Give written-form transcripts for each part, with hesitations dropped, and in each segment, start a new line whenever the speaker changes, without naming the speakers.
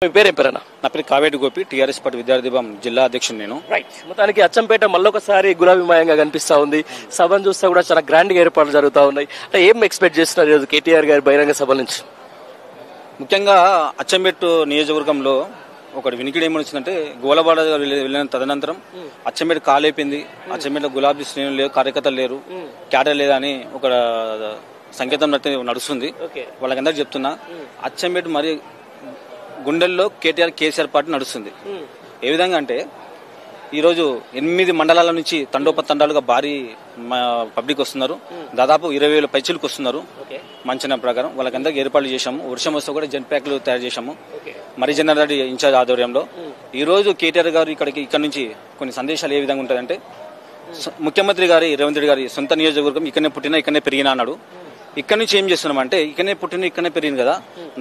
మీ పేరు ఏం పేరన్నా?
నా పేరు కావేటి గోపి, టీఆర్ఎస్ పార్టీ విద్యార్థి విభాగం జిల్లా అధ్యక్షుడు నేను.
రైట్. మొత్తానికి అచ్చంపేట మళ్ళొకసారి గులాబీమయంగా కనిపిస్తా ఉంది. సభను చూస్తే కూడా చాలా గ్రాండ్ గా ఏర్పాట్లు జరుగుతా ఉన్నాయి. అంటే ఏం ఎక్స్పెక్ట్ చేస్తున్నారు ఈరోజు కేటీఆర్ గారి బహిరంగ సభ నుంచి?
ముఖ్యంగా అచ్చంపేట నియోజకవర్గంలో ఒకటి వినికిడి ఏమొచ్చిందంటే, గోలబాడ వెళ్ళిన తదనంతరం అచ్చంపేట కాలేపింది, అచ్చంపేట గులాబీ శ్రేణులు లేవు, కార్యకర్తలు లేరు, క్యాడర్ లేదని ఒక సంకేతం నడుస్తుంది. వాళ్ళకందరికి చెప్తున్నా, అచ్చంపేట మరి గుండెల్లో కేటీఆర్ కేసీఆర్ పార్టీ నడుస్తుంది. ఏ విధంగా అంటే, ఈరోజు 8 మండలాల నుంచి తండోపతండాలుగా భారీ పబ్లిక్ వస్తున్నారు. దాదాపు 20,000 పైచీలకు వస్తున్నారు. మంచన ప్రకారం వాళ్ళకందరికి ఏర్పాట్లు చేశాము. వర్షం వస్తే కూడా జెన్ ప్యాక్లు తయారు చేశాము మరిజనర్ రెడ్డి ఇన్ఛార్జ్ ఆధ్వర్యంలో. ఈ రోజు కేటీఆర్ గారు ఇక్కడ నుంచి కొన్ని సందేశాలు ఏ విధంగా ఉంటాయంటే, ముఖ్యమంత్రి గారి రేవంత్ రెడ్డి గారి సొంత నియోజకవర్గం, ఇక్కడనే పుట్టినా ఇక్కడనే పెరిగినా అన్నాడు. ఇక్కడ నుంచి ఏం చేస్తున్నామంటే, ఇక్కడనే పుట్టిన ఇక్కడనే పెరిగింది కదా,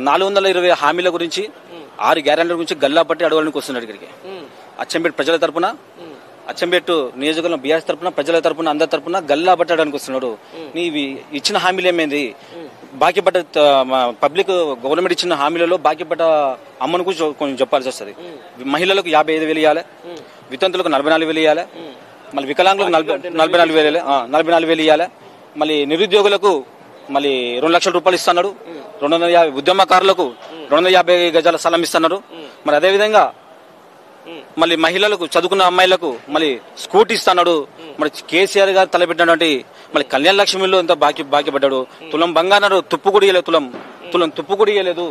420 హామీల గురించి, 6 గ్యారెంటీల గురించి గల్లా పట్టి అడగడానికి వస్తున్నాడు ఇక్కడికి. అచ్చంపేట ప్రజల తరపున, అచ్చంపేట నియోజకవర్గం బీఆర్ఎస్ తరపున, ప్రజల తరపున, అందరి తరపున గల్లా పట్టడానికి వస్తున్నాడు. నీవి ఇచ్చిన హామీలు ఏమైంది? బాకీ పడ్డ పబ్లిక్ గవర్నమెంట్ ఇచ్చిన హామీలలో బాకీ పడ్డ అమ్మను కూడా కొంచెం చెప్పాల్సి వస్తుంది. మహిళలకు 55,000 ఇవ్వాలి, వితంతులకు 44,000 ఇవ్వాలి, మళ్ళీ వికలాంగులకు 44,000 ఇవ్వాలి, మళ్ళీ నిరుద్యోగులకు మళ్ళీ 2 లక్షల రూపాయలు ఇస్తున్నాడు, 250 ఉద్యమకారులకు 250 గజాల స్థలం ఇస్తున్నారు. మరి అదేవిధంగా మళ్ళీ మహిళలకు, చదువుకున్న అమ్మాయిలకు మళ్ళీ స్కూటీ ఇస్తున్నాడు. మరి కేసీఆర్ గారు తలపెట్టినటువంటి మళ్ళీ కళ్యాణ లక్ష్మిలో ఎంత బాకీ పడ్డాడు. తులం బంగారు తుప్పు కూడా ఇవ్వలేదు, తులం తుప్పు కూడా ఇవ్వలేదు.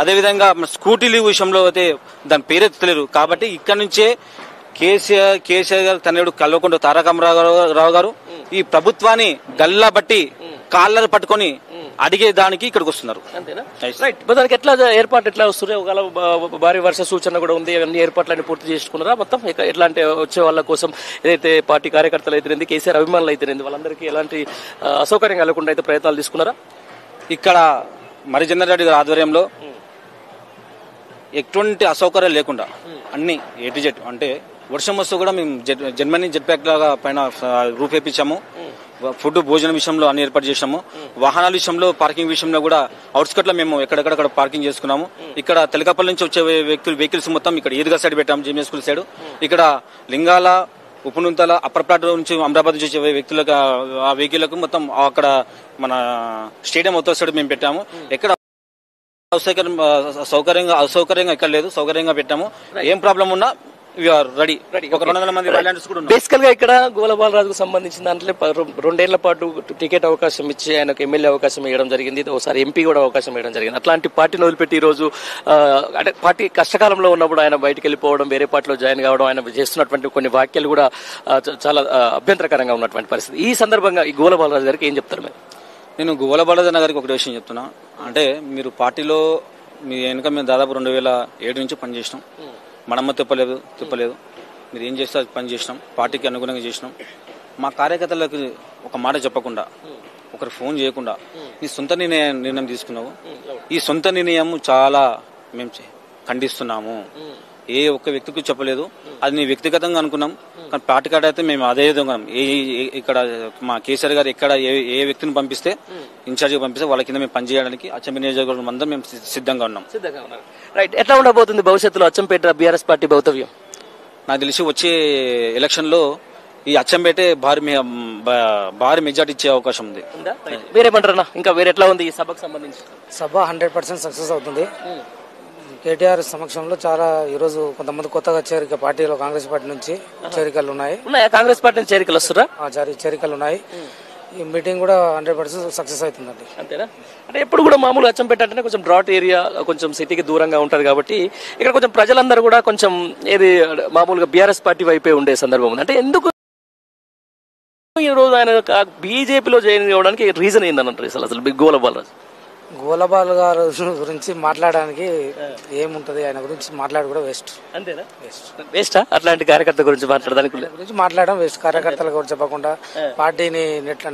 అదేవిధంగా స్కూటీల విషయంలో అయితే దాని పేరెత్తలేరు. కాబట్టి ఇక్కడ నుంచే కేసీఆర్ గారు తనయుడు కల్వకుంట్ల తారక రామారావు గారు ఈ ప్రభుత్వాన్ని గల్లా బట్టి కాళ్ళను పట్టుకొని అడిగే దానికి ఇక్కడికి వస్తున్నారు.
దానికి ఎట్లా ఏర్పాటు ఎట్లా వస్తున్నాయి? ఒకవేళ భారీ వర్ష సూచన కూడా ఉంది, అన్ని ఏర్పాట్లన్నీ పూర్తి చేసుకున్నారా మొత్తం? ఎట్లా అంటే వచ్చే వాళ్ళ కోసం ఏదైతే పార్టీ కార్యకర్తలు అయితేనేది, కేసీఆర్ అభిమానులు అయితేనేది, వాళ్ళందరికీ ఎలాంటి అసౌకర్యం కలగకుండా అయితే ప్రయత్నాలు తీసుకున్నారా? ఇక్కడ
మరిజనర్ రెడ్డి గారి ఆధ్వర్యంలో ఎటువంటి అసౌకర్యం లేకుండా అన్ని A to Z, అంటే వర్షం వస్తూ కూడా మేము జర్మనీ జెట్ ప్యాక్ లాగా పైన రూఫ్ వేయించాము. ఫుడ్ భోజనం విషయంలో అన్ని ఏర్పాటు చేశాము. వాహనాల విషయంలో, పార్కింగ్ విషయంలో కూడా అవుట్స్కట్ లో మేము ఎక్కడెక్కడ పార్కింగ్ చేసుకున్నాము. ఇక్కడ తెలకపల్లి నుంచి వచ్చే వెహికల్స్ మొత్తం ఇక్కడ ఈద్గా సైడ్ పెట్టాము, జేఎంఎస్ స్కూల్ సైడ్. ఇక్కడ లింగాల, ఉప్పునుంతల, అప్పర్ ప్లాట్ నుంచి అమరాబాద్ నుంచి వచ్చే వ్యక్తులకు, ఆ వెహికల్లకు మొత్తం అక్కడ మన స్టేడియం అవుతా సైడ్ మేము పెట్టాము. ఎక్కడ అసౌకర్యంగా ఎక్కడ లేదు, సౌకర్యంగా పెట్టాము. ఏం ప్రాబ్లం ఉన్నా రెడీ. ఒక 200 మంది వాలంటీర్స్ కూడా ఉన్నారు.
బేసికల్ గా ఇక్కడ గోలబాలరాజుకు సంబంధించిన దాంట్లో 2 ఏళ్ల పాటు టికెట్ అవకాశం ఇచ్చి ఆయనకు ఎమ్మెల్యే అవకాశం ఇవ్వడం జరిగింది, ఒకసారి ఎంపీ కూడా అవకాశం ఇవ్వడం జరిగింది. అట్లాంటి పార్టీని వదిలిపెట్టి ఈ రోజు అంటే పార్టీ కష్టకాలంలో ఉన్నప్పుడు ఆయన బయటకు వెళ్ళిపోవడం, వేరే పార్టీలో జాయిన్ కావడం, ఆయన చేస్తున్నటువంటి కొన్ని వ్యాఖ్యలు కూడా చాలా అభ్యంతరకరంగా ఉన్నటువంటి పరిస్థితి. ఈ సందర్భంగా ఈ గోలబాలరాజు గారికి ఏం చెప్తారు మీరు?
నేను గోలబాలరాజు గారికి ఒకటి విషయం చెప్తున్నా. అంటే మీరు పార్టీలో మీ వెనుక మేము దాదాపు 2007 నుంచి పనిచేసినాం. మనమ్మ తిప్పలేదు, మీరు ఏం చేస్తే పని చేసినాం, పార్టీకి అనుగుణంగా చేసినాం. మా కార్యకర్తలకు ఒక మాట చెప్పకుండా, ఒకరు ఫోన్ చేయకుండా నీ సొంత నిర్ణయం తీసుకున్నావు. ఈ సొంత నిర్ణయం చాలా మేము ఖండిస్తున్నాము. ఏ ఒక్క వ్యక్తికి చెప్పలేదు, అది నీ వ్యక్తిగతంగా అనుకున్నాం. కానీ పార్టీ కాడ అయితే మేము అదే విధంగా ఇక్కడ మా కేసీఆర్ గారు ఎక్కడ ఏ వ్యక్తిని పంపిస్తే, ఇన్ఛార్జిగా పంపిస్తే వాళ్ళ కింద మేము పనిచేయడానికి అచ్చంపేట నియోజకవర్గం అందరం మేము సిద్ధంగా ఉన్నాం.
రైట్. ఎట్లా ఉండబోతుంది భవిష్యత్తులో అచ్చంపేట బీఆర్ఎస్ పార్టీ భవితవ్యం?
నాకు తెలిసి వచ్చే ఎలక్షన్ లో ఈ అచ్చంపేటే భారీ మెజార్టీ ఇచ్చే అవకాశం ఉంది.
వేరేమంటారా? ఇంకా వేరే ఎట్లా ఉంది ఈ సభకు సంబంధించి?
సభ 100% సక్సెస్ అవుతుంది. కేటీఆర్ సమక్షంలో చాలా ఈరోజు కొంతమంది కొత్తగా చేరిక పార్టీలో, కాంగ్రెస్ పార్టీ నుంచి చేరికలు ఉన్నాయి.
కాంగ్రెస్ పార్టీ నుంచి చేరికలు వస్తురా?
చేరికలు ఉన్నాయి. ఈ మీటింగ్ కూడా 100% సక్సెస్ అవుతుందండి.
అంతేనా? అంటే ఎప్పుడు కూడా మామూలు అచ్చంపేట అంటే కొంచెం డ్రాట్ ఏరియా, కొంచెం సిటీకి దూరంగా ఉంటది కాబట్టి ఇక్కడ కొంచెం ప్రజలందరూ కూడా కొంచెం ఏది మామూలుగా బీఆర్ఎస్ పార్టీ వైపే ఉండే సందర్భం ఉంది. అంటే ఎందుకు ఈ రోజు ఆయన బీజేపీలో జాయిన్ అవ్వడానికి రీజన్ ఏందని అసలు
గోలబాల్ గారు గురించి మాట్లాడడానికి ఏముంటది? ఆయన గురించి మాట్లాడి కూడా వేస్ట్.
అంతేనా? వేస్టా? అట్లాంటి కార్యకర్త గురించి మాట్లాడడానికి
మాట్లాడడం వేస్ట్. కార్యకర్తల గురించి చెప్పకుండా పార్టీని నెట్ట